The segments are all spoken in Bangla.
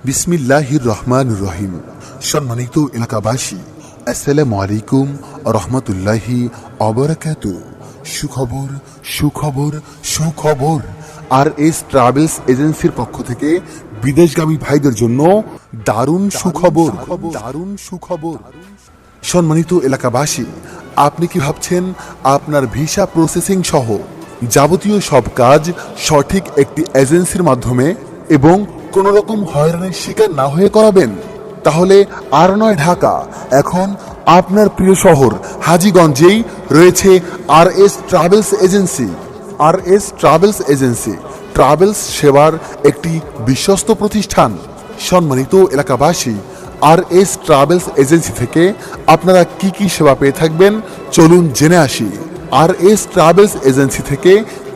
বিসমিল্লাহির রহমানির রহিম। সম্মানিত এলাকাবাসী, আসসালামু আলাইকুম রহমতুল্লাহি অবরাকাতু। সুখবর সুখবর সুখবর। RS ট্রাভেলস এজেন্সির পক্ষ থেকে বিদেশগামী ভাইদের জন্য দারুণ সুখবর, দারুণ সুখবর। সম্মানিত এলাকাবাসী, আপনি কি ভাবছেন আপনার ভিসা প্রসেসিং সহ যাবতীয় সব কাজ সঠিক একটি এজেন্সির মাধ্যমে এবং কোনো রকম হয়রানির শিকার না হয়ে করাবেন? তাহলে আর নয় ঢাকা, এখন আপনার প্রিয় শহর হাজীগঞ্জেই রয়েছে RS travels agency. RS travels agency travels সেবার একটি বিশ্বস্ত প্রতিষ্ঠান। সম্মানিত এলাকাবাসী, RS ট্রাভেলস এজেন্সি থেকে আপনারা কি কি সেবা পেয়ে থাকবেন চলুন জেনে আসি। RS ট্রাভেলস এজেন্সি থেকে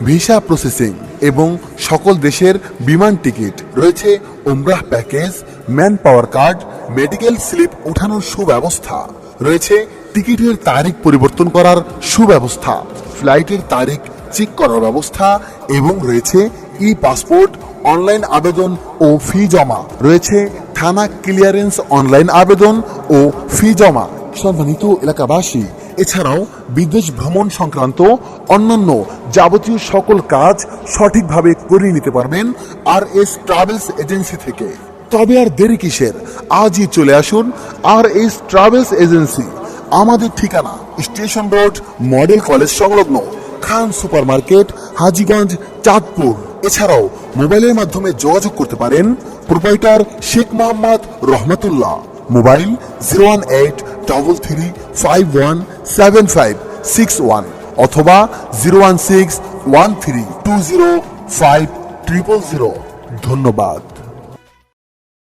ভিসা প্রসেসিং এবং সকল দেশের বিমান টিকিট রয়েছে, উমরাহ package, man power card, medical slip ওঠানোর সুব্যবস্থা রয়েছে, টিকিটের তারিখ পরিবর্তন করার সুব্যবস্থা, ফ্লাইটের তারিখ চেক করার ব্যবস্থা এবং রয়েছে ই পাসপোর্ট, অনলাইন আবেদন ও ফি জমা রয়েছে, থানা ক্লিয়ারেন্স অনলাইন আবেদন ও ফি জমা। সম্মানিত এলাকাবাসী, এছাড়াও বিদেশ ভ্রমণ সংক্রান্ত অন্যান্য যাবতীয় সকল কাজ সঠিকভাবে করে নিতে পারবেন RS ট্রাভেলস এজেন্সি থেকে। তবে আর দেরি কিসের, আজই চলে আসুন RS ট্রাভেলস এজেন্সি। আমাদের ঠিকানা স্টেশন রোড, মডেল কলেজ সংলগ্ন, খান সুপার মার্কেট, হাজীগঞ্জ, চাঁদপুর। এছাড়াও মোবাইলের মাধ্যমে যোগাযোগ করতে পারেন প্রোপাইটার শেখ মোহাম্মদ রহমতুল্লাহ। মোবাইল 01851517561 অথবা 01613205000। ধন্যবাদ।